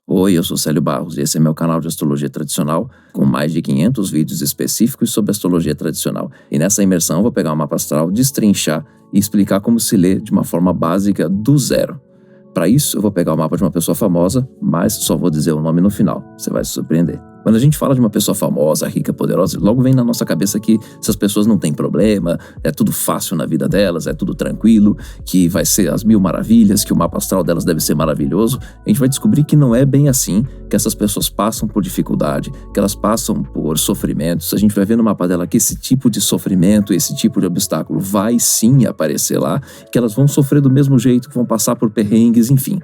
Oi, eu sou Célio Barros e esse é meu canal de astrologia tradicional com mais de 500 vídeos específicos sobre astrologia tradicional. E nessa imersão eu vou pegar o mapa astral, destrinchar e explicar como se lê de uma forma básica do zero. Para isso eu vou pegar o mapa de uma pessoa famosa, mas só vou dizer o nome no final, você vai se surpreender. Quando a gente fala de uma pessoa famosa, rica, poderosa, logo vem na nossa cabeça que essas pessoas não têm problema, é tudo fácil na vida delas, é tudo tranquilo, que vai ser as mil maravilhas, que o mapa astral delas deve ser maravilhoso. A gente vai descobrir que não é bem assim, que essas pessoas passam por dificuldade, que elas passam por sofrimentos. A gente vai ver no mapa dela que esse tipo de sofrimento, esse tipo de obstáculo vai sim aparecer lá, que elas vão sofrer do mesmo jeito, que vão passar por perrengues, enfim.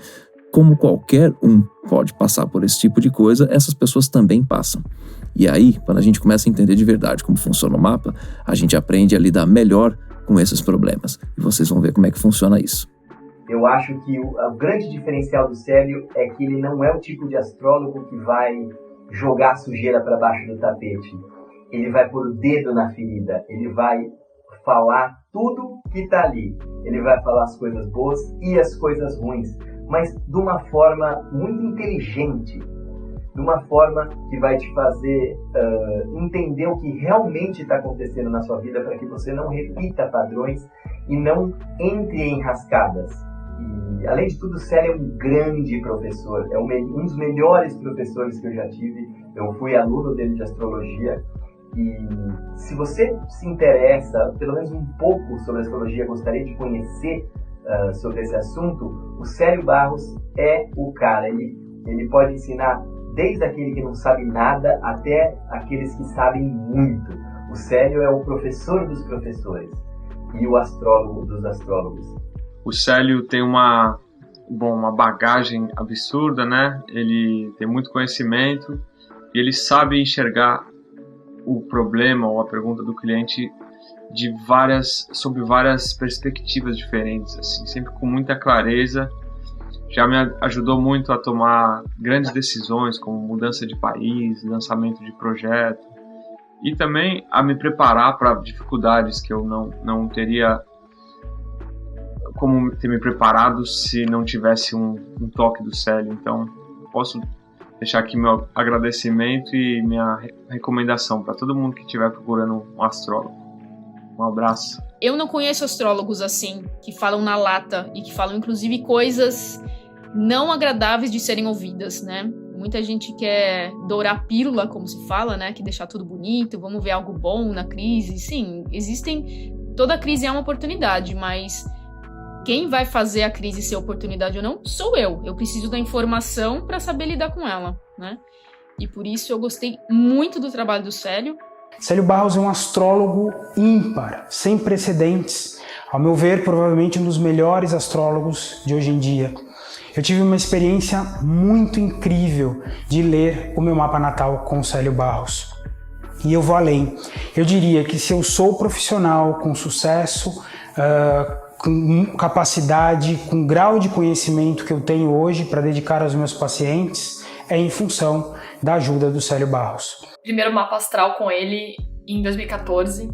Como qualquer um pode passar por esse tipo de coisa, essas pessoas também passam. E aí, quando a gente começa a entender de verdade como funciona o mapa, a gente aprende a lidar melhor com esses problemas. E vocês vão ver como é que funciona isso. Eu acho que o grande diferencial do Célio é que ele não é o tipo de astrólogo que vai jogar a sujeira para baixo do tapete. Ele vai pôr o dedo na ferida, ele vai falar tudo que está ali. Ele vai falar as coisas boas e as coisas ruins, mas de uma forma muito inteligente, de uma forma que vai te fazer entender o que realmente está acontecendo na sua vida para que você não repita padrões e não entre em rascadas. E, além de tudo, o Célio é um grande professor, é um dos melhores professores que eu já tive. Eu fui aluno dele de astrologia e se você se interessa, pelo menos um pouco sobre astrologia, gostaria de conhecer sobre esse assunto, o Célio Barros é o cara. Ele pode ensinar desde aquele que não sabe nada até aqueles que sabem muito. O Célio é o professor dos professores e o astrólogo dos astrólogos. O Célio tem uma bagagem absurda, né? Ele tem muito conhecimento e ele sabe enxergar o problema ou a pergunta do cliente sobre várias perspectivas diferentes, assim, sempre com muita clareza. Já me ajudou muito a tomar grandes decisões, como mudança de país, lançamento de projeto, e também a me preparar para dificuldades que eu não teria como ter me preparado se não tivesse um toque do Célio. Então, posso deixar aqui meu agradecimento e minha recomendação para todo mundo que estiver procurando um astrólogo. Um abraço. Eu não conheço astrólogos assim, que falam na lata e que falam inclusive coisas não agradáveis de serem ouvidas, né? Muita gente quer dourar a pílula, como se fala, né? Que deixar tudo bonito, vamos ver algo bom na crise. Sim, toda crise é uma oportunidade, mas quem vai fazer a crise ser oportunidade ou não sou eu. Eu preciso da informação para saber lidar com ela, né? E por isso eu gostei muito do trabalho do Célio. Célio Barros é um astrólogo ímpar, sem precedentes. Ao meu ver, provavelmente um dos melhores astrólogos de hoje em dia. Eu tive uma experiência muito incrível de ler o meu mapa natal com o Célio Barros. E eu vou além. Eu diria que se eu sou profissional com sucesso, com capacidade, com grau de conhecimento que eu tenho hoje para dedicar aos meus pacientes, é em função da ajuda do Célio Barros. Primeiro mapa astral com ele em 2014.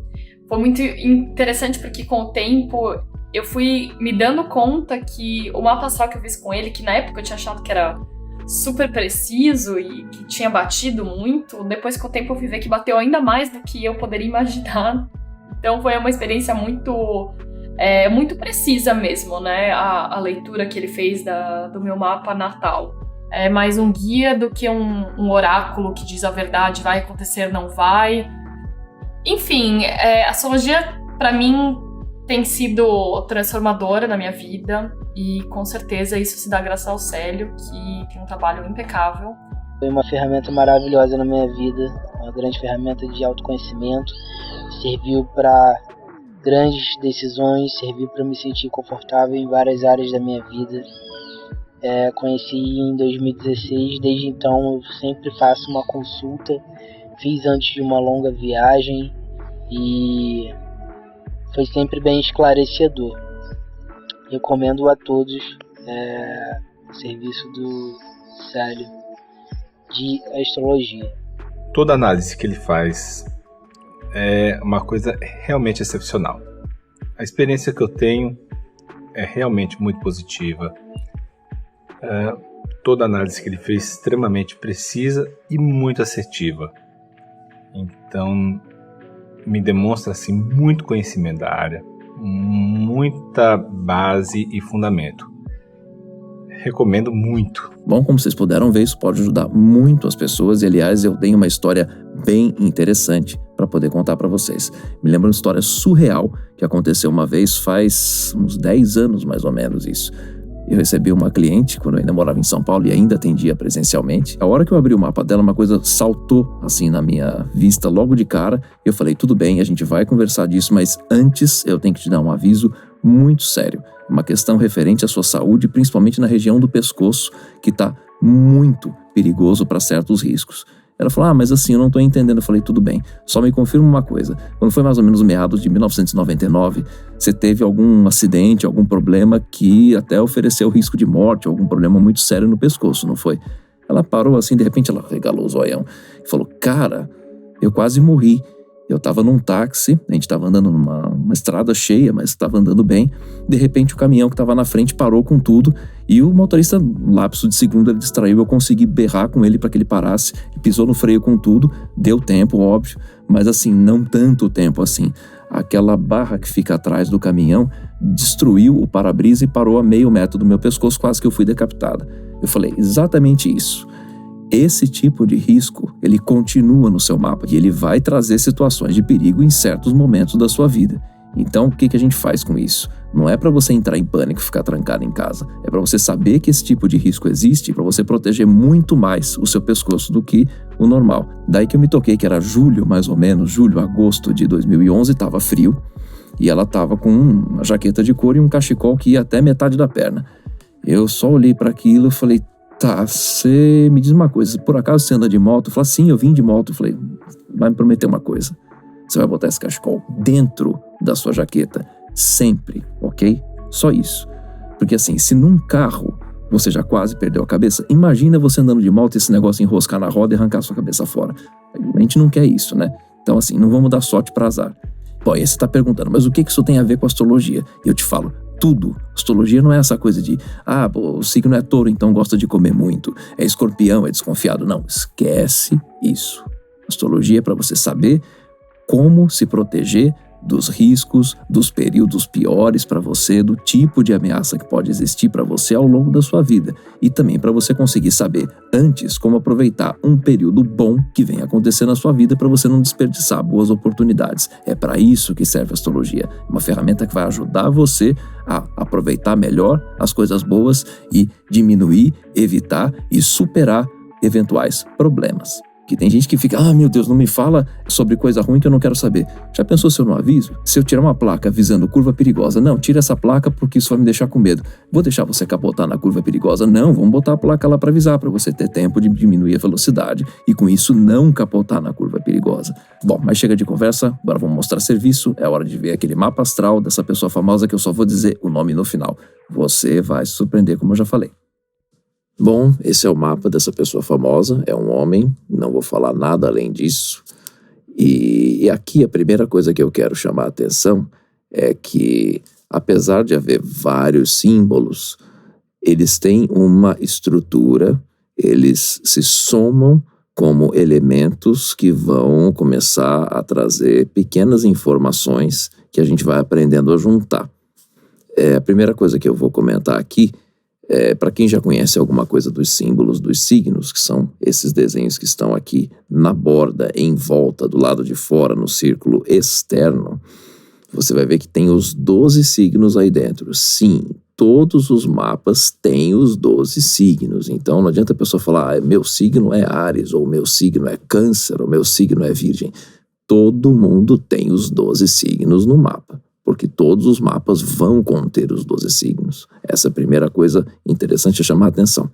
Foi muito interessante porque com o tempo eu fui me dando conta que o mapa astral que eu fiz com ele, que na época eu tinha achado que era super preciso e que tinha batido muito, depois com o tempo eu fui ver que bateu ainda mais do que eu poderia imaginar. Então foi uma experiência muito precisa mesmo, né? A leitura que ele fez do meu mapa natal. É mais um guia do que um oráculo que diz a verdade, vai acontecer, não vai. Enfim, a astrologia, para mim, tem sido transformadora na minha vida e, com certeza, isso se dá graças ao Célio, que tem um trabalho impecável. Foi uma ferramenta maravilhosa na minha vida, uma grande ferramenta de autoconhecimento. Serviu para grandes decisões, serviu para me sentir confortável em várias áreas da minha vida. Conheci em 2016, desde então eu sempre faço uma consulta, fiz antes de uma longa viagem e foi sempre bem esclarecedor. Recomendo a todos o serviço do Célio de astrologia. Toda análise que ele faz é uma coisa realmente excepcional. A experiência que eu tenho é realmente muito positiva. toda a análise que ele fez extremamente precisa e muito assertiva. Então, me demonstra assim, muito conhecimento da área, muita base e fundamento. Recomendo muito. Bom, como vocês puderam ver, isso pode ajudar muito as pessoas e, aliás, eu tenho uma história bem interessante para poder contar para vocês. Me lembro uma história surreal que aconteceu uma vez faz uns 10 anos, mais ou menos isso. Eu recebi uma cliente quando eu ainda morava em São Paulo e ainda atendia presencialmente. A hora que eu abri o mapa dela, uma coisa saltou assim na minha vista logo de cara. Eu falei, tudo bem, a gente vai conversar disso, mas antes eu tenho que te dar um aviso muito sério. Uma questão referente à sua saúde, principalmente na região do pescoço, que está muito perigoso para certos riscos. Ela falou, mas assim, eu não estou entendendo. Eu falei, tudo bem, só me confirma uma coisa. Quando foi mais ou menos meados de 1999, você teve algum acidente, algum problema que até ofereceu risco de morte, algum problema muito sério no pescoço, não foi? Ela parou assim, de repente ela regalou o zoião e falou, cara, eu quase morri. Eu estava num táxi, a gente estava andando numa estrada cheia, mas estava andando bem. De repente o caminhão que estava na frente parou com tudo e o motorista, um lapso de segundo, ele distraiu. Eu consegui berrar com ele para que ele parasse. Ele pisou no freio com tudo, deu tempo, óbvio, mas assim, não tanto tempo assim. Aquela barra que fica atrás do caminhão destruiu o para-brisa e parou a meio metro do meu pescoço, quase que eu fui decapitada. Eu falei, exatamente isso. Esse tipo de risco, ele continua no seu mapa e ele vai trazer situações de perigo em certos momentos da sua vida. Então, o que a gente faz com isso? Não é para você entrar em pânico e ficar trancado em casa. É para você saber que esse tipo de risco existe, para você proteger muito mais o seu pescoço do que o normal. Daí que eu me toquei que era julho, mais ou menos, julho, agosto de 2011, estava frio. E ela estava com uma jaqueta de couro e um cachecol que ia até metade da perna. Eu só olhei para aquilo e falei, tá, você me diz uma coisa, por acaso você anda de moto? Eu falei, sim, eu vim de moto. Eu falei, vai me prometer uma coisa, você vai botar esse cachecol dentro da sua jaqueta, sempre, ok? Só isso. Porque assim, se num carro você já quase perdeu a cabeça, imagina você andando de moto e esse negócio enroscar na roda e arrancar sua cabeça fora. A gente não quer isso, né? Então assim, não vamos dar sorte para azar. Bom, aí você tá perguntando, mas o que isso tem a ver com astrologia? E eu te falo, tudo. Astrologia não é essa coisa de, o signo é touro, então gosta de comer muito. É escorpião, é desconfiado. Não, esquece isso. Astrologia é para você saber como se proteger dos riscos, dos períodos piores para você, do tipo de ameaça que pode existir para você ao longo da sua vida. E também para você conseguir saber antes como aproveitar um período bom que vem acontecer na sua vida para você não desperdiçar boas oportunidades. É para isso que serve a astrologia. Uma ferramenta que vai ajudar você a aproveitar melhor as coisas boas e diminuir, evitar e superar eventuais problemas. Que tem gente que fica, meu Deus, não me fala sobre coisa ruim que eu não quero saber. Já pensou se eu não aviso? Se eu tirar uma placa avisando curva perigosa, não, tira essa placa porque isso vai me deixar com medo. Vou deixar você capotar na curva perigosa? Não, vamos botar a placa lá para avisar, para você ter tempo de diminuir a velocidade e com isso não capotar na curva perigosa. Bom, mas chega de conversa, agora vamos mostrar serviço. É hora de ver aquele mapa astral dessa pessoa famosa que eu só vou dizer o nome no final. Você vai se surpreender, como eu já falei. Bom, esse é o mapa dessa pessoa famosa, é um homem, não vou falar nada além disso. E aqui a primeira coisa que eu quero chamar a atenção é que, apesar de haver vários símbolos, eles têm uma estrutura, eles se somam como elementos que vão começar a trazer pequenas informações que a gente vai aprendendo a juntar. A primeira coisa que eu vou comentar aqui para quem já conhece alguma coisa dos símbolos dos signos, que são esses desenhos que estão aqui na borda, em volta, do lado de fora, no círculo externo, você vai ver que tem os 12 signos aí dentro. Sim, todos os mapas têm os 12 signos. Então não adianta a pessoa falar, meu signo é Áries, ou meu signo é Câncer, ou meu signo é Virgem. Todo mundo tem os 12 signos no mapa, porque todos os mapas vão conter os 12 signos. Essa é a primeira coisa interessante a chamar a atenção.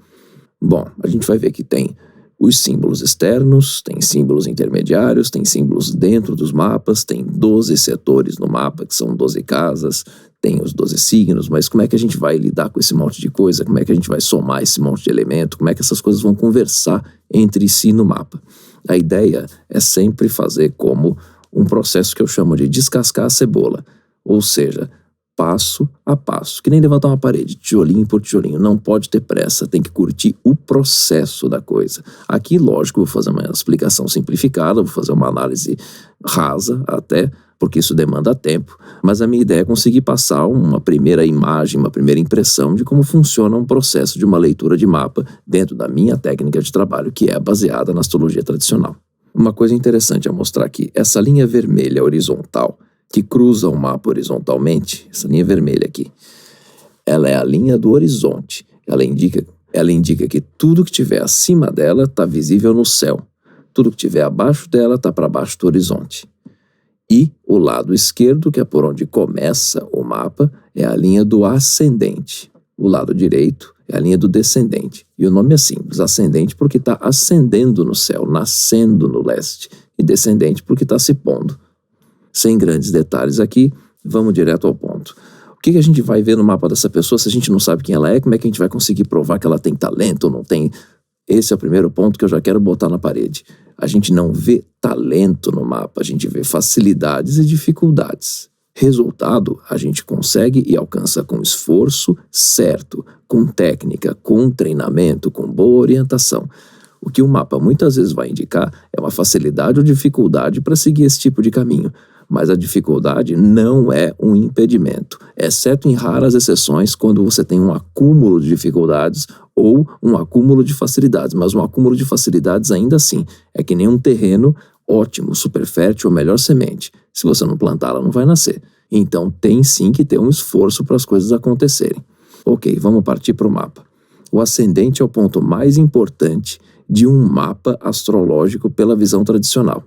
Bom, a gente vai ver que tem os símbolos externos, tem símbolos intermediários, tem símbolos dentro dos mapas, tem 12 setores no mapa, que são 12 casas, tem os 12 signos, mas como é que a gente vai lidar com esse monte de coisa? Como é que a gente vai somar esse monte de elemento? Como é que essas coisas vão conversar entre si no mapa? A ideia é sempre fazer como um processo que eu chamo de descascar a cebola. Ou seja, passo a passo, que nem levantar uma parede, tijolinho por tijolinho. Não pode ter pressa, tem que curtir o processo da coisa. Aqui, lógico, vou fazer uma explicação simplificada, vou fazer uma análise rasa até, porque isso demanda tempo, mas a minha ideia é conseguir passar uma primeira imagem, uma primeira impressão de como funciona um processo de uma leitura de mapa dentro da minha técnica de trabalho, que é baseada na astrologia tradicional. Uma coisa interessante a mostrar aqui, essa linha vermelha horizontal, que cruza o mapa horizontalmente, essa linha vermelha aqui, ela é a linha do horizonte. Ela indica que tudo que estiver acima dela está visível no céu. Tudo que estiver abaixo dela está para baixo do horizonte. E o lado esquerdo, que é por onde começa o mapa, é a linha do ascendente. O lado direito é a linha do descendente. E o nome é simples, ascendente porque está ascendendo no céu, nascendo no leste. E descendente porque está se pondo. Sem grandes detalhes aqui, vamos direto ao ponto. O que a gente vai ver no mapa dessa pessoa se a gente não sabe quem ela é? Como é que a gente vai conseguir provar que ela tem talento ou não tem? Esse é o primeiro ponto que eu já quero botar na parede. A gente não vê talento no mapa, a gente vê facilidades e dificuldades. Resultado, a gente consegue e alcança com esforço certo, com técnica, com treinamento, com boa orientação. O que o mapa muitas vezes vai indicar é uma facilidade ou dificuldade para seguir esse tipo de caminho. Mas a dificuldade não é um impedimento, exceto em raras exceções quando você tem um acúmulo de dificuldades ou um acúmulo de facilidades. Mas um acúmulo de facilidades ainda assim é que nem um terreno ótimo, super fértil ou melhor semente. Se você não plantar, ela não vai nascer. Então tem sim que ter um esforço para as coisas acontecerem. Ok, vamos partir para o mapa. O ascendente é o ponto mais importante de um mapa astrológico pela visão tradicional.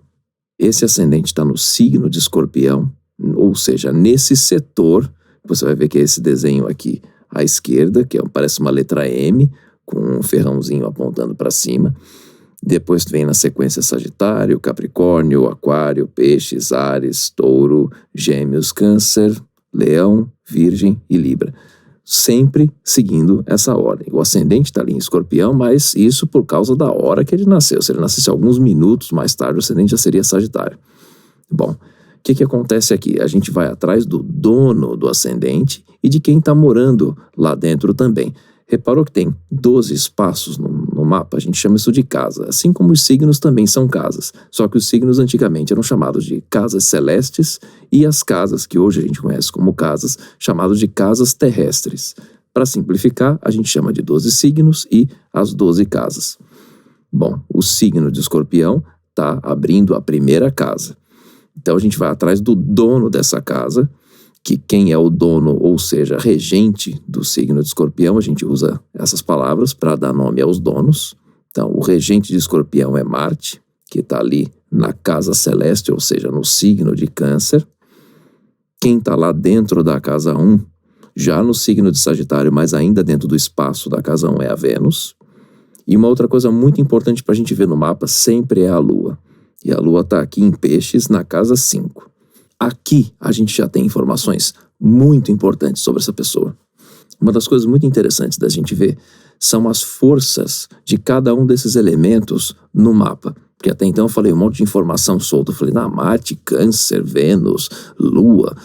Esse ascendente está no signo de Escorpião, ou seja, nesse setor, você vai ver que é esse desenho aqui à esquerda, que parece uma letra M, com um ferrãozinho apontando para cima. Depois vem na sequência Sagitário, Capricórnio, Aquário, Peixes, Áries, Touro, Gêmeos, Câncer, Leão, Virgem e Libra. Sempre seguindo essa ordem. O ascendente está ali em Escorpião, mas isso por causa da hora que ele nasceu. Se ele nascesse alguns minutos mais tarde, o ascendente já seria Sagitário. Bom, o que acontece aqui? A gente vai atrás do dono do ascendente e de quem está morando lá dentro também. Reparou que tem 12 espaços no mapa? A gente chama isso de casa, assim como os signos também são casas. Só que os signos antigamente eram chamados de casas celestes e as casas que hoje a gente conhece como casas, chamadas de casas terrestres. Para simplificar, a gente chama de 12 signos e as 12 casas. Bom, o signo de Escorpião está abrindo a primeira casa. Então a gente vai atrás do dono dessa casa, que quem é o dono, ou seja, regente do signo de Escorpião, a gente usa essas palavras para dar nome aos donos. Então, o regente de Escorpião é Marte, que está ali na casa celeste, ou seja, no signo de Câncer. Quem está lá dentro da casa 1, já no signo de Sagitário, mas ainda dentro do espaço da casa 1 é a Vênus. E uma outra coisa muito importante para a gente ver no mapa sempre é a Lua. E a Lua está aqui em Peixes, na casa 5. Aqui a gente já tem informações muito importantes sobre essa pessoa. Uma das coisas muito interessantes da gente ver são as forças de cada um desses elementos no mapa. Porque até então eu falei um monte de informação solta. Eu falei, Marte, Câncer, Vênus, Lua.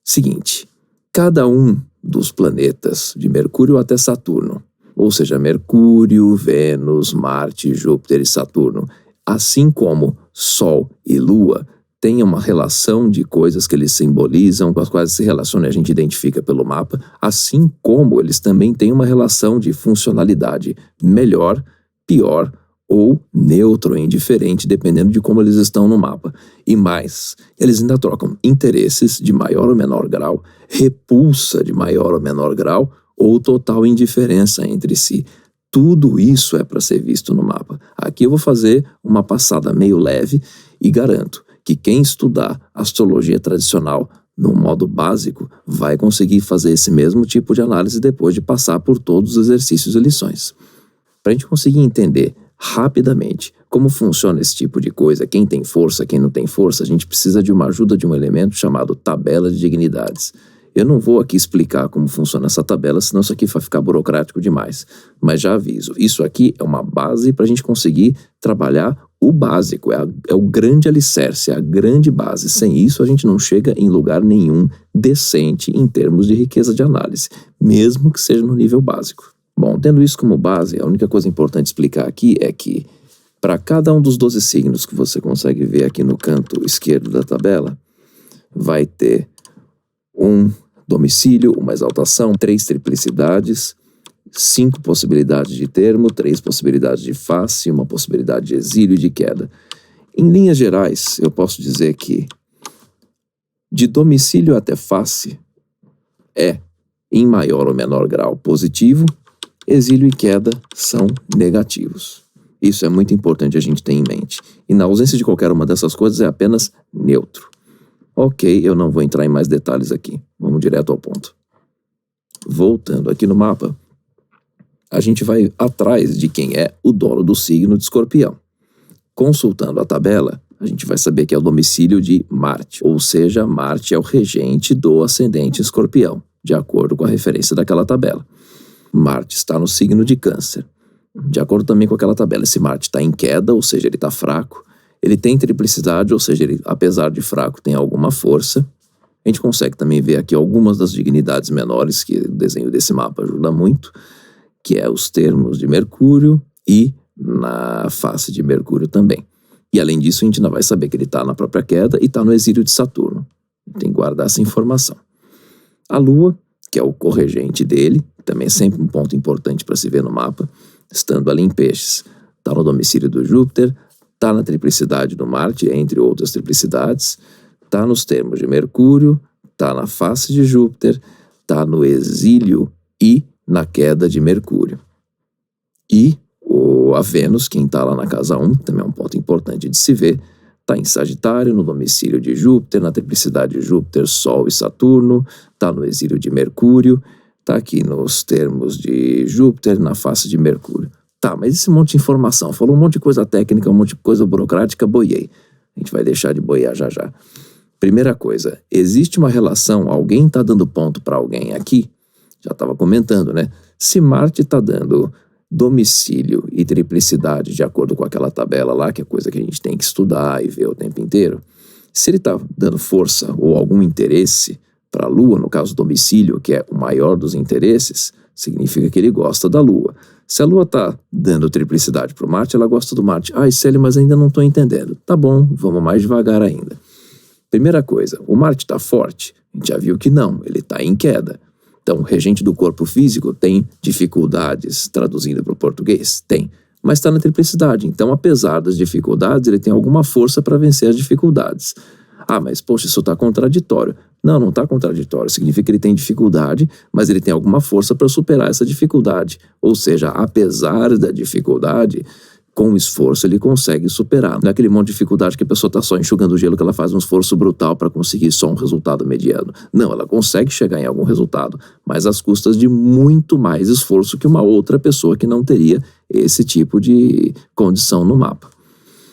Seguinte, cada um dos planetas, de Mercúrio até Saturno, ou seja, Mercúrio, Vênus, Marte, Júpiter e Saturno, assim como Sol e Lua, tem uma relação de coisas que eles simbolizam, com as quais se relaciona e a gente identifica pelo mapa, assim como eles também têm uma relação de funcionalidade melhor, pior ou neutro ou indiferente, dependendo de como eles estão no mapa. E mais, eles ainda trocam interesses de maior ou menor grau, repulsa de maior ou menor grau, ou total indiferença entre si. Tudo isso é para ser visto no mapa. Aqui eu vou fazer uma passada meio leve e garanto que quem estudar astrologia tradicional no modo básico vai conseguir fazer esse mesmo tipo de análise depois de passar por todos os exercícios e lições. Para a gente conseguir entender rapidamente como funciona esse tipo de coisa, quem tem força, quem não tem força, a gente precisa de uma ajuda de um elemento chamado tabela de dignidades. Eu não vou aqui explicar como funciona essa tabela, senão isso aqui vai ficar burocrático demais. Mas já aviso, isso aqui é uma base para a gente conseguir trabalhar o básico, é o grande alicerce, é a grande base. Sem isso, a gente não chega em lugar nenhum decente em termos de riqueza de análise, mesmo que seja no nível básico. Bom, tendo isso como base, a única coisa importante explicar aqui é que, para cada um dos 12 signos que você consegue ver aqui no canto esquerdo da tabela, vai ter um domicílio, uma exaltação, 3 triplicidades, 5 possibilidades de termo, 3 possibilidades de face, 1 possibilidade de exílio e de queda. Em linhas gerais, eu posso dizer que de domicílio até face é, em maior ou menor grau, positivo, exílio e queda são negativos. Isso é muito importante a gente ter em mente. E na ausência de qualquer uma dessas coisas é apenas neutro. Ok, eu não vou entrar em mais detalhes aqui. Vamos direto ao ponto. Voltando aqui no mapa, a gente vai atrás de quem é o dono do signo de Escorpião. Consultando a tabela, a gente vai saber que é o domicílio de Marte, ou seja, Marte é o regente do ascendente Escorpião, de acordo com a referência daquela tabela. Marte está no signo de Câncer. De acordo também com aquela tabela, esse Marte está em queda, ou seja, ele está fraco. Ele tem triplicidade, ou seja, ele, apesar de fraco, tem alguma força. A gente consegue também ver aqui algumas das dignidades menores, que o desenho desse mapa ajuda muito, que é os termos de Mercúrio e na face de Mercúrio também. E além disso, a gente ainda vai saber que ele está na própria queda e está no exílio de Saturno. Tem que guardar essa informação. A Lua, que é o corregente dele, também é sempre um ponto importante para se ver no mapa, estando ali em Peixes, está no domicílio do Júpiter, está na triplicidade do Marte, entre outras triplicidades, está nos termos de Mercúrio, está na face de Júpiter, está no exílio e na queda de Mercúrio. E a Vênus, quem está lá na casa 1, também é um ponto importante de se ver, está em Sagitário, no domicílio de Júpiter, na triplicidade de Júpiter, Sol e Saturno, está no exílio de Mercúrio, está aqui nos termos de Júpiter, na face de Mercúrio. Tá, mas esse monte de informação, falou um monte de coisa técnica, um monte de coisa burocrática, boiei. A gente vai deixar de boiar já já. Primeira coisa, existe uma relação, alguém está dando ponto para alguém aqui, já estava comentando, né? Se Marte está dando domicílio e triplicidade de acordo com aquela tabela lá, que é coisa que a gente tem que estudar e ver o tempo inteiro, se ele está dando força ou algum interesse para a Lua, no caso domicílio, que é o maior dos interesses, significa que ele gosta da Lua. Se a Lua está dando triplicidade para o Marte, ela gosta do Marte. Célio, mas ainda não estou entendendo. Tá bom, vamos mais devagar ainda. Primeira coisa, o Marte está forte? A gente já viu que não, ele está em queda. Então, o regente do corpo físico tem dificuldades, traduzindo para o português? Tem, mas está na triplicidade. Então, apesar das dificuldades, ele tem alguma força para vencer as dificuldades. Mas poxa, isso está contraditório. Não, não está contraditório. Significa que ele tem dificuldade, mas ele tem alguma força para superar essa dificuldade. Ou seja, apesar da dificuldade, com esforço ele consegue superar. Não é aquele monte de dificuldade que a pessoa está só enxugando o gelo, que ela faz um esforço brutal para conseguir só um resultado mediano. Não, ela consegue chegar em algum resultado, mas às custas de muito mais esforço que uma outra pessoa que não teria esse tipo de condição no mapa.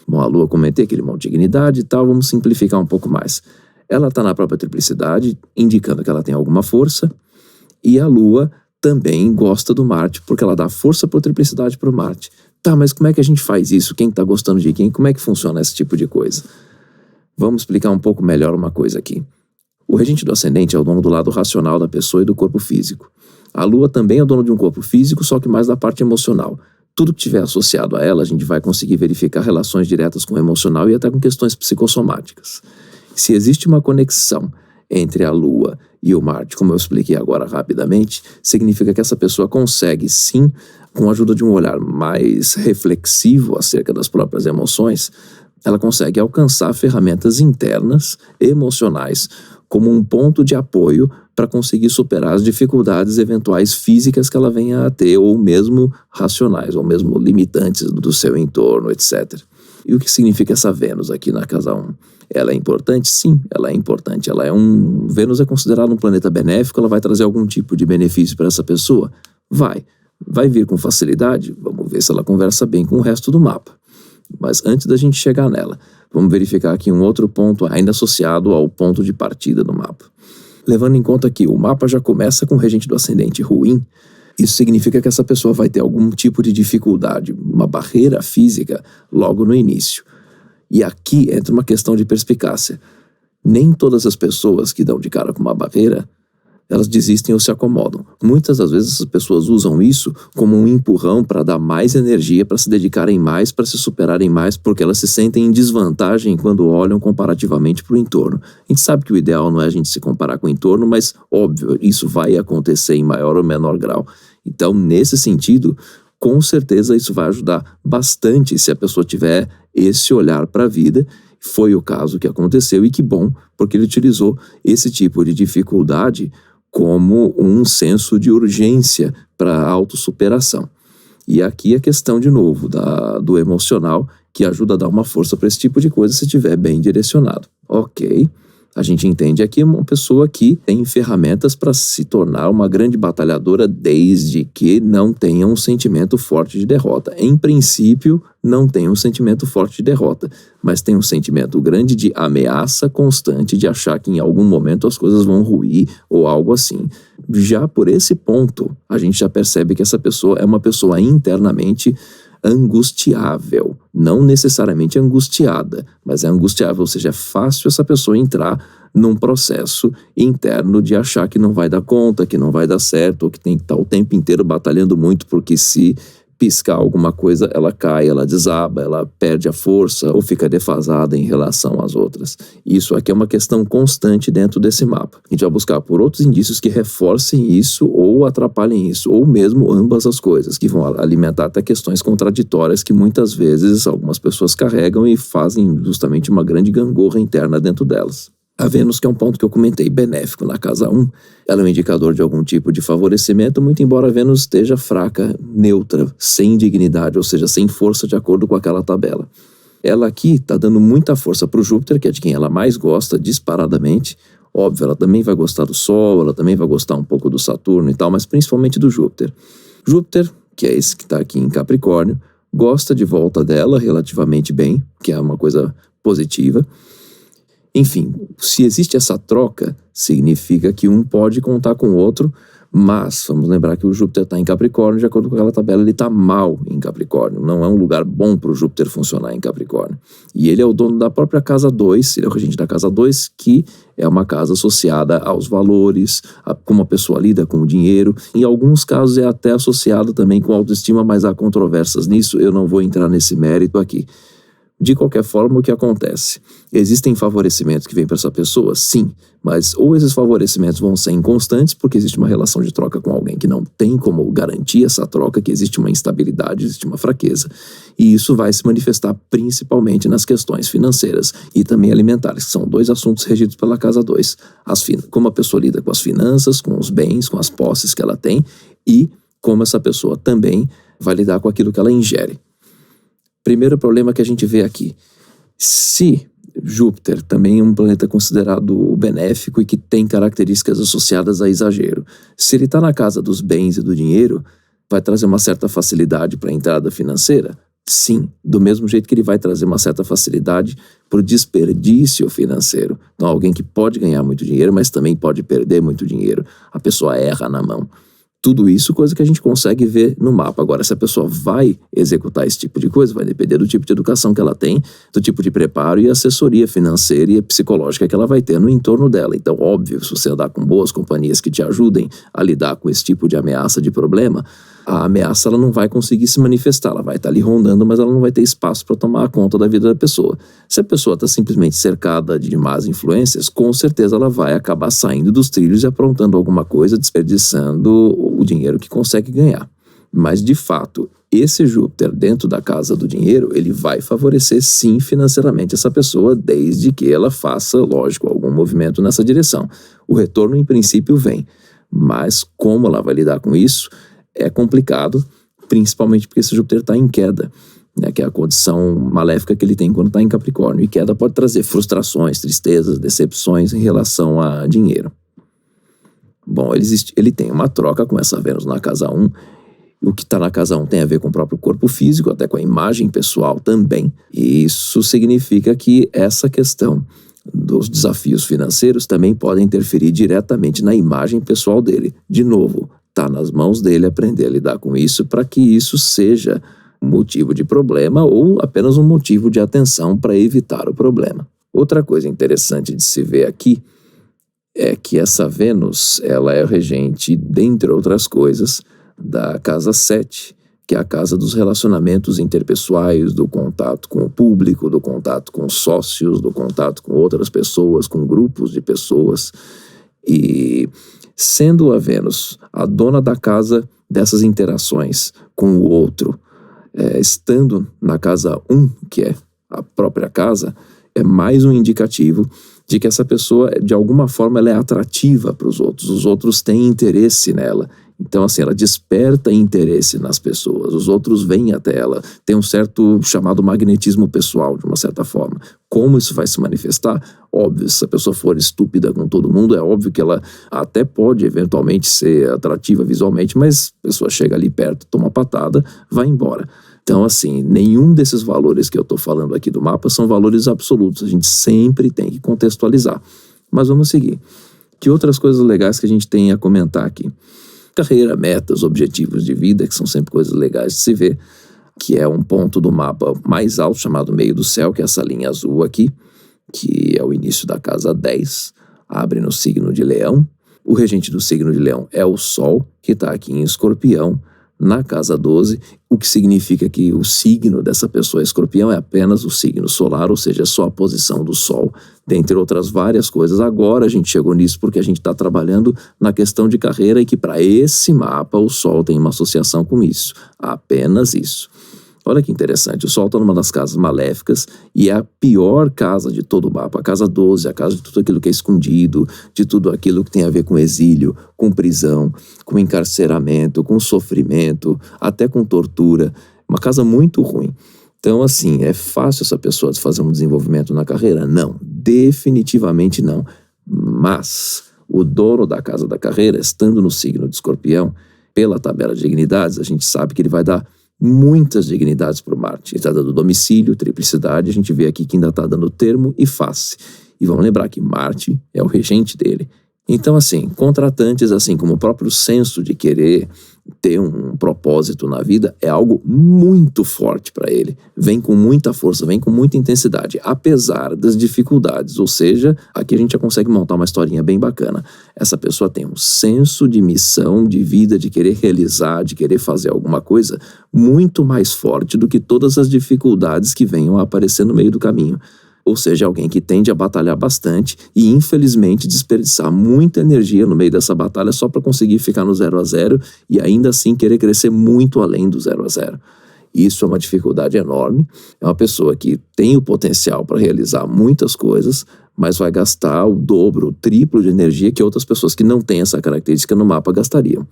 Bom, a Lua, comentei aquele monte de dignidade e tal, vamos simplificar um pouco mais. Ela está na própria triplicidade, indicando que ela tem alguma força, e a Lua também gosta do Marte, porque ela dá força por triplicidade para o Marte. Tá, mas como é que a gente faz isso? Quem está gostando de quem? Como é que funciona esse tipo de coisa? Vamos explicar um pouco melhor uma coisa aqui. O regente do ascendente é o dono do lado racional da pessoa e do corpo físico. A Lua também é o dono de um corpo físico, só que mais da parte emocional. Tudo que tiver associado a ela, a gente vai conseguir verificar relações diretas com o emocional e até com questões psicossomáticas. Se existe uma conexão entre a Lua e o Marte, como eu expliquei agora rapidamente, significa que essa pessoa consegue, sim, com a ajuda de um olhar mais reflexivo acerca das próprias emoções, ela consegue alcançar ferramentas internas, emocionais, como um ponto de apoio para conseguir superar as dificuldades eventuais físicas que ela venha a ter, ou mesmo racionais, ou mesmo limitantes do seu entorno, etc. E o que significa essa Vênus aqui na casa 1? Ela é importante? Sim, ela é importante. Vênus é considerada um planeta benéfico, ela vai trazer algum tipo de benefício para essa pessoa? Vai vir com facilidade? Vamos ver se ela conversa bem com o resto do mapa. Mas antes da gente chegar nela, vamos verificar aqui um outro ponto ainda associado ao ponto de partida do mapa. Levando em conta que o mapa já começa com o regente do ascendente ruim, Isso significa que essa pessoa vai ter algum tipo de dificuldade, uma barreira física logo no início. E aqui entra uma questão de perspicácia. Nem todas as pessoas que dão de cara com uma barreira, elas desistem ou se acomodam. Muitas das vezes as pessoas usam isso como um empurrão para dar mais energia, para se dedicarem mais, para se superarem mais, porque elas se sentem em desvantagem quando olham comparativamente para o entorno. A gente sabe que o ideal não é a gente se comparar com o entorno, mas, óbvio, isso vai acontecer em maior ou menor grau. Então, nesse sentido, com certeza isso vai ajudar bastante se a pessoa tiver esse olhar para a vida. Foi o caso que aconteceu e que bom, porque ele utilizou esse tipo de dificuldade como um senso de urgência para a autossuperação. E aqui a questão, de novo, do emocional, que ajuda a dar uma força para esse tipo de coisa se estiver bem direcionado. Ok, a gente entende aqui uma pessoa que tem ferramentas para se tornar uma grande batalhadora desde que não tenha um sentimento forte de derrota. Em princípio, não tem um sentimento forte de derrota, mas tem um sentimento grande de ameaça constante, de achar que em algum momento as coisas vão ruir ou algo assim. Já por esse ponto, a gente já percebe que essa pessoa é uma pessoa internamente angustiável, não necessariamente angustiada, mas é angustiável, ou seja, é fácil essa pessoa entrar num processo interno de achar que não vai dar conta, que não vai dar certo, ou que tem que estar o tempo inteiro batalhando muito, porque se piscar alguma coisa, ela cai, ela desaba, ela perde a força ou fica defasada em relação às outras. Isso aqui é uma questão constante dentro desse mapa. A gente vai buscar por outros indícios que reforcem isso ou atrapalhem isso, ou mesmo ambas as coisas, que vão alimentar até questões contraditórias que muitas vezes algumas pessoas carregam e fazem justamente uma grande gangorra interna dentro delas. A Vênus, que é um ponto que eu comentei benéfico na casa 1, ela é um indicador de algum tipo de favorecimento, muito embora a Vênus esteja fraca, neutra, sem dignidade, ou seja, sem força de acordo com aquela tabela. Ela aqui está dando muita força para o Júpiter, que é de quem ela mais gosta disparadamente. Óbvio, ela também vai gostar do Sol, ela também vai gostar um pouco do Saturno e tal, mas principalmente do Júpiter. Júpiter, que é esse que está aqui em Capricórnio, gosta de volta dela relativamente bem, que é uma coisa positiva. Enfim, se existe essa troca, significa que um pode contar com o outro, mas vamos lembrar que o Júpiter está em Capricórnio, de acordo com aquela tabela, ele está mal em Capricórnio, não é um lugar bom para o Júpiter funcionar em Capricórnio. E ele é o dono da própria casa 2, ele é o regente da casa 2, que é uma casa associada aos valores, a como a pessoa lida com o dinheiro. Em alguns casos é até associado também com autoestima, mas há controvérsias nisso, eu não vou entrar nesse mérito aqui. De qualquer forma, o que acontece? Existem favorecimentos que vêm para essa pessoa? Sim, mas ou esses favorecimentos vão ser inconstantes porque existe uma relação de troca com alguém que não tem como garantir essa troca, que existe uma instabilidade, existe uma fraqueza. E isso vai se manifestar principalmente nas questões financeiras e também alimentares, que são dois assuntos regidos pela casa 2. Como a pessoa lida com as finanças, com os bens, com as posses que ela tem e como essa pessoa também vai lidar com aquilo que ela ingere. Primeiro problema que a gente vê aqui, se Júpiter também é um planeta considerado benéfico e que tem características associadas a exagero, se ele está na casa dos bens e do dinheiro, vai trazer uma certa facilidade para a entrada financeira? Sim, do mesmo jeito que ele vai trazer uma certa facilidade para o desperdício financeiro. Então, alguém que pode ganhar muito dinheiro, mas também pode perder muito dinheiro. A pessoa erra na mão. Tudo isso, coisa que a gente consegue ver no mapa. Agora, se a pessoa vai executar esse tipo de coisa, vai depender do tipo de educação que ela tem, do tipo de preparo e assessoria financeira e psicológica que ela vai ter no entorno dela. Então, óbvio, se você andar com boas companhias que te ajudem a lidar com esse tipo de ameaça, de problema, a ameaça ela não vai conseguir se manifestar, ela vai estar ali rondando, mas ela não vai ter espaço para tomar conta da vida da pessoa. Se a pessoa está simplesmente cercada de más influências, com certeza ela vai acabar saindo dos trilhos e aprontando alguma coisa, desperdiçando o dinheiro que consegue ganhar. Mas, de fato, esse Júpiter dentro da casa do dinheiro, ele vai favorecer sim financeiramente essa pessoa, desde que ela faça, lógico, algum movimento nessa direção. O retorno, em princípio, vem. Mas como ela vai lidar com isso é complicado, principalmente porque esse Júpiter está em queda, né, que é a condição maléfica que ele tem quando está em Capricórnio. E queda pode trazer frustrações, tristezas, decepções em relação a dinheiro. Bom, ele tem uma troca com essa Vênus na casa 1. O que está na casa 1 tem a ver com o próprio corpo físico, até com a imagem pessoal também. E isso significa que essa questão dos desafios financeiros também podem interferir diretamente na imagem pessoal dele. De novo, Está nas mãos dele aprender a lidar com isso para que isso seja motivo de problema ou apenas um motivo de atenção para evitar o problema. Outra coisa interessante de se ver aqui é que essa Vênus, ela é regente, dentre outras coisas, da casa 7, que é a casa dos relacionamentos interpessoais, do contato com o público, do contato com sócios, do contato com outras pessoas, com grupos de pessoas. E sendo a Vênus a dona da casa dessas interações com o outro, estando na casa 1, que é a própria casa, é mais um indicativo de que essa pessoa, de alguma forma, ela é atrativa para os outros têm interesse nela. Então, assim, ela desperta interesse nas pessoas, os outros vêm até ela, tem um certo chamado magnetismo pessoal, de uma certa forma. Como isso vai se manifestar? Óbvio, se a pessoa for estúpida com todo mundo, é óbvio que ela até pode eventualmente ser atrativa visualmente, mas a pessoa chega ali perto, toma patada, vai embora. Então, assim, nenhum desses valores que eu estou falando aqui do mapa são valores absolutos, a gente sempre tem que contextualizar. Mas vamos seguir. Que outras coisas legais que a gente tem a comentar aqui? Carreira, metas, objetivos de vida, que são sempre coisas legais de se ver, que é um ponto do mapa mais alto, chamado meio do céu, que é essa linha azul aqui, que é o início da casa 10, abre no signo de Leão. O regente do signo de Leão é o Sol, que está aqui em Escorpião, na casa 12, o que significa que o signo dessa pessoa Escorpião é apenas o signo solar, ou seja, só a posição do Sol, dentre outras várias coisas. Agora a gente chegou nisso porque a gente está trabalhando na questão de carreira e que para esse mapa o Sol tem uma associação com isso, apenas isso. Olha que interessante, o Sol está numa das casas maléficas e é a pior casa de todo o mapa, a casa 12, a casa de tudo aquilo que é escondido, de tudo aquilo que tem a ver com exílio, com prisão, com encarceramento, com sofrimento, até com tortura, uma casa muito ruim. Então, assim, é fácil essa pessoa fazer um desenvolvimento na carreira? Não, definitivamente não. Mas o dono da casa da carreira, estando no signo de Escorpião, pela tabela de dignidades, a gente sabe que ele vai dar muitas dignidades para o Marte. Ele está dando domicílio, triplicidade, a gente vê aqui que ainda está dando termo e face. E vamos lembrar que Marte é o regente dele. Então, assim, contratantes, assim como o próprio senso de querer ter um propósito na vida, é algo muito forte para ele. Vem com muita força, vem com muita intensidade, apesar das dificuldades. Ou seja, aqui a gente já consegue montar uma historinha bem bacana. Essa pessoa tem um senso de missão, de vida, de querer realizar, de querer fazer alguma coisa muito mais forte do que todas as dificuldades que venham a aparecer no meio do caminho. Ou seja, alguém que tende a batalhar bastante e, infelizmente, desperdiçar muita energia no meio dessa batalha só para conseguir ficar no 0 a 0 e ainda assim querer crescer muito além do 0 a 0. Isso é uma dificuldade enorme. É uma pessoa que tem o potencial para realizar muitas coisas, mas vai gastar o dobro, o triplo de energia que outras pessoas que não têm essa característica no mapa gastariam.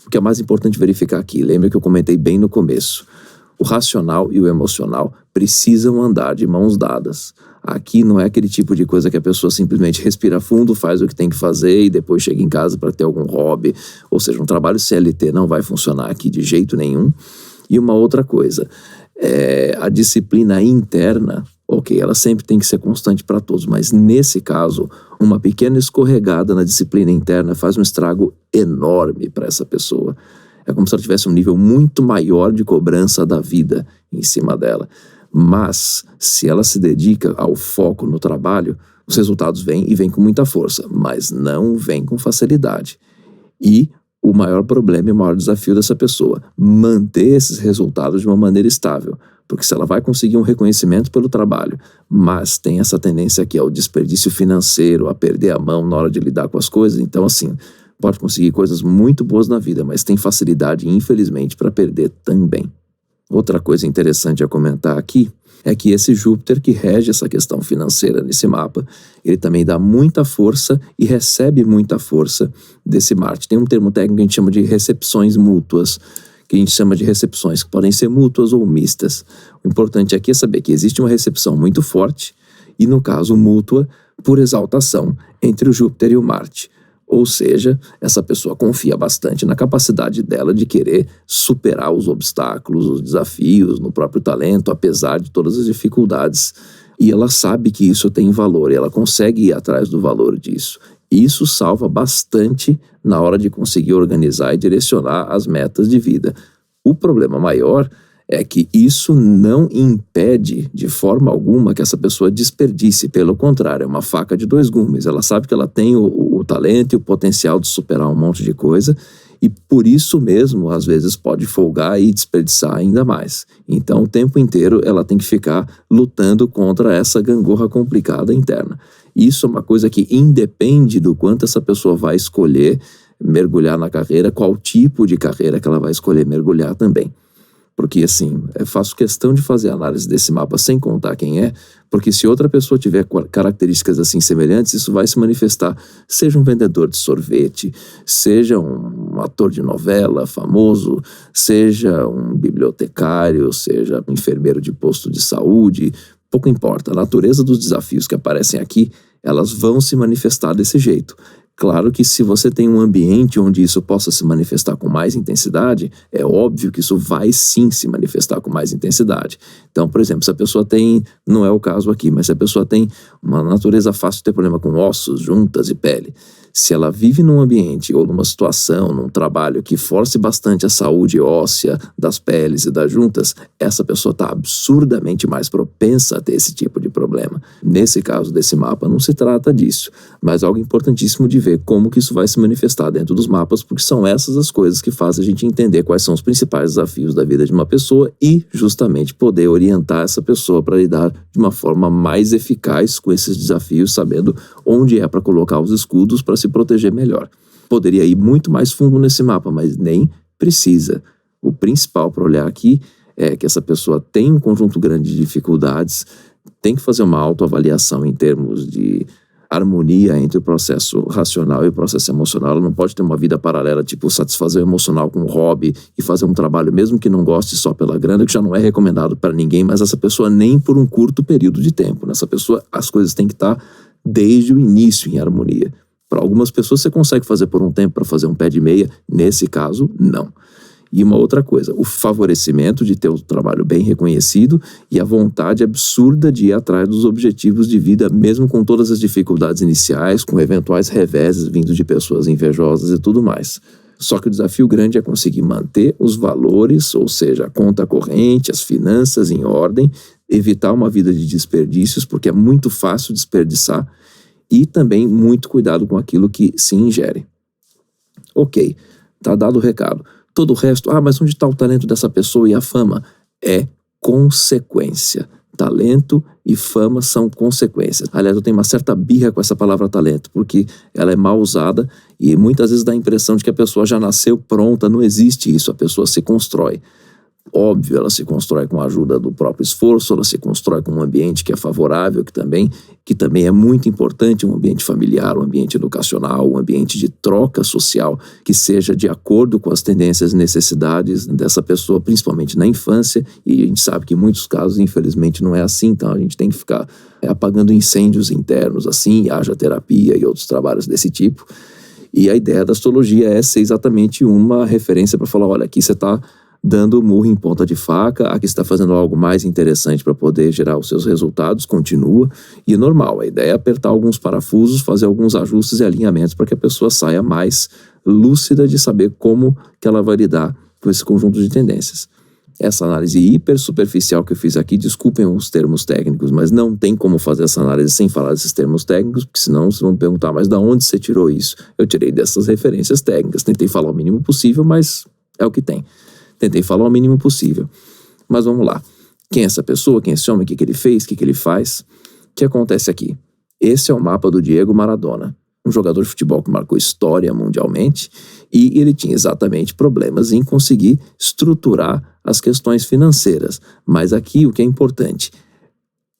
O que é mais importante verificar aqui, lembra que eu comentei bem no começo, o racional e o emocional precisam andar de mãos dadas. Aqui não é aquele tipo de coisa que a pessoa simplesmente respira fundo, faz o que tem que fazer e depois chega em casa para ter algum hobby. Ou seja, um trabalho CLT não vai funcionar aqui de jeito nenhum. E uma outra coisa, a disciplina interna, ok, ela sempre tem que ser constante para todos, mas nesse caso, uma pequena escorregada na disciplina interna faz um estrago enorme para essa pessoa. É como se ela tivesse um nível muito maior de cobrança da vida em cima dela. Mas, se ela se dedica ao foco no trabalho, os resultados vêm e vêm com muita força, mas não vêm com facilidade. E o maior problema e o maior desafio dessa pessoa, manter esses resultados de uma maneira estável. Porque se ela vai conseguir um reconhecimento pelo trabalho, mas tem essa tendência aqui ao desperdício financeiro, a perder a mão na hora de lidar com as coisas, então assim, pode conseguir coisas muito boas na vida, mas tem facilidade, infelizmente, para perder também. Outra coisa interessante a comentar aqui é que esse Júpiter que rege essa questão financeira nesse mapa, ele também dá muita força e recebe muita força desse Marte. Tem um termo técnico que a gente chama de recepções mútuas, que a gente chama de recepções que podem ser mútuas ou mistas. O importante aqui é saber que existe uma recepção muito forte e, no caso, mútua por exaltação entre o Júpiter e o Marte. Ou seja, essa pessoa confia bastante na capacidade dela de querer superar os obstáculos, os desafios, no próprio talento, apesar de todas as dificuldades. E ela sabe que isso tem valor e ela consegue ir atrás do valor disso. Isso salva bastante na hora de conseguir organizar e direcionar as metas de vida. O problema maior é que isso não impede de forma alguma que essa pessoa desperdice. Pelo contrário, é uma faca de dois gumes. Ela sabe que ela tem o talento e o potencial de superar um monte de coisa e por isso mesmo, às vezes, pode folgar e desperdiçar ainda mais. Então, o tempo inteiro ela tem que ficar lutando contra essa gangorra complicada interna. Isso é uma coisa que independe do quanto essa pessoa vai escolher mergulhar na carreira, qual tipo de carreira que ela vai escolher mergulhar também. Porque, assim, eu faço questão de fazer análise desse mapa sem contar quem é, porque se outra pessoa tiver características assim semelhantes, isso vai se manifestar, seja um vendedor de sorvete, seja um ator de novela famoso, seja um bibliotecário, seja um enfermeiro de posto de saúde, pouco importa. A natureza dos desafios que aparecem aqui, elas vão se manifestar desse jeito. Claro que se você tem um ambiente onde isso possa se manifestar com mais intensidade, é óbvio que isso vai sim se manifestar com mais intensidade. Então, por exemplo, se a pessoa tem, não é o caso aqui, mas se a pessoa tem uma natureza fácil de ter problema com ossos, juntas e pele, se ela vive num ambiente ou numa situação, num trabalho que force bastante a saúde óssea das peles e das juntas, essa pessoa está absurdamente mais propensa a ter esse tipo de problema. Nesse caso desse mapa não se trata disso, mas algo importantíssimo de ver como que isso vai se manifestar dentro dos mapas, porque são essas as coisas que fazem a gente entender quais são os principais desafios da vida de uma pessoa e justamente poder orientar essa pessoa para lidar de uma forma mais eficaz com esses desafios, sabendo onde é para colocar os escudos para se proteger melhor. Poderia ir muito mais fundo nesse mapa, mas nem precisa. O principal para olhar aqui é que essa pessoa tem um conjunto grande de dificuldades, tem que fazer uma autoavaliação em termos de harmonia entre o processo racional e o processo emocional. Ela não pode ter uma vida paralela, tipo satisfazer o emocional com um hobby e fazer um trabalho mesmo que não goste só pela grana, que já não é recomendado para ninguém, mas essa pessoa nem por um curto período de tempo. Nessa pessoa as coisas têm que estar desde o início em harmonia. Para algumas pessoas você consegue fazer por um tempo para fazer um pé de meia, nesse caso não. E uma outra coisa, o favorecimento de ter o trabalho bem reconhecido e a vontade absurda de ir atrás dos objetivos de vida, mesmo com todas as dificuldades iniciais, com eventuais reveses vindos de pessoas invejosas e tudo mais. Só que o desafio grande é conseguir manter os valores, ou seja, a conta corrente, as finanças em ordem, evitar uma vida de desperdícios, porque é muito fácil desperdiçar, e também muito cuidado com aquilo que se ingere. Ok, tá dado o recado. Todo o resto, mas onde está o talento dessa pessoa e a fama? É consequência. Talento e fama são consequências. Aliás, eu tenho uma certa birra com essa palavra talento, porque ela é mal usada e muitas vezes dá a impressão de que a pessoa já nasceu pronta. Não existe isso, a pessoa se constrói. Óbvio, ela se constrói com a ajuda do próprio esforço, ela se constrói com um ambiente que é favorável, que também é muito importante, um ambiente familiar, um ambiente educacional, um ambiente de troca social, que seja de acordo com as tendências e necessidades dessa pessoa, principalmente na infância, e a gente sabe que em muitos casos, infelizmente, não é assim, então a gente tem que ficar apagando incêndios internos, assim, haja terapia e outros trabalhos desse tipo. E a ideia da astrologia é ser exatamente uma referência para falar, olha, aqui você está dando murro em ponta de faca, aqui está fazendo algo mais interessante para poder gerar os seus resultados, continua, e é normal, a ideia é apertar alguns parafusos, fazer alguns ajustes e alinhamentos para que a pessoa saia mais lúcida de saber como que ela vai lidar com esse conjunto de tendências. Essa análise hiper superficial que eu fiz aqui, desculpem os termos técnicos, mas não tem como fazer essa análise sem falar desses termos técnicos, porque senão vocês vão perguntar, mas de onde você tirou isso? Eu tirei dessas referências técnicas, tentei falar o mínimo possível, mas é o que tem. Tentei falar o mínimo possível. Mas vamos lá. Quem é essa pessoa? Quem é esse homem? O que ele fez? O que ele faz? O que acontece aqui? Esse é o mapa do Diego Maradona, um jogador de futebol que marcou história mundialmente, e ele tinha exatamente problemas em conseguir estruturar as questões financeiras. Mas aqui o que é importante,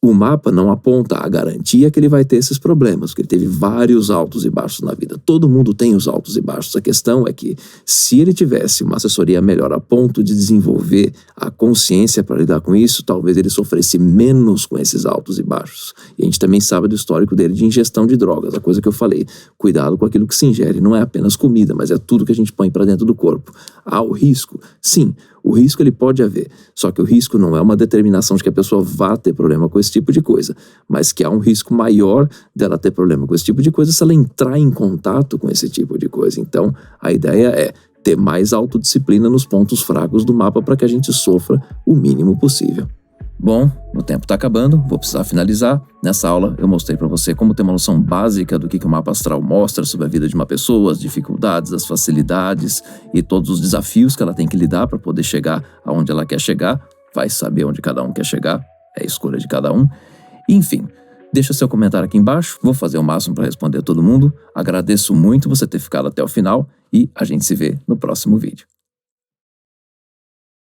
o mapa não aponta a garantia que ele vai ter esses problemas, porque ele teve vários altos e baixos na vida. Todo mundo tem os altos e baixos. A questão é que, se ele tivesse uma assessoria melhor a ponto de desenvolver a consciência para lidar com isso, talvez ele sofresse menos com esses altos e baixos. E a gente também sabe do histórico dele de ingestão de drogas, a coisa que eu falei. Cuidado com aquilo que se ingere. Não é apenas comida, mas é tudo que a gente põe para dentro do corpo. Há o risco? Sim. O risco ele pode haver, só que o risco não é uma determinação de que a pessoa vá ter problema com esse tipo de coisa, mas que há um risco maior dela ter problema com esse tipo de coisa se ela entrar em contato com esse tipo de coisa. Então, a ideia é ter mais autodisciplina nos pontos fracos do mapa para que a gente sofra o mínimo possível. Bom, o tempo está acabando, vou precisar finalizar. Nessa aula eu mostrei para você como ter uma noção básica do que o mapa astral mostra sobre a vida de uma pessoa, as dificuldades, as facilidades e todos os desafios que ela tem que lidar para poder chegar aonde ela quer chegar. Vai saber onde cada um quer chegar, é a escolha de cada um. Enfim, deixa seu comentário aqui embaixo, vou fazer o máximo para responder a todo mundo. Agradeço muito você ter ficado até o final e a gente se vê no próximo vídeo.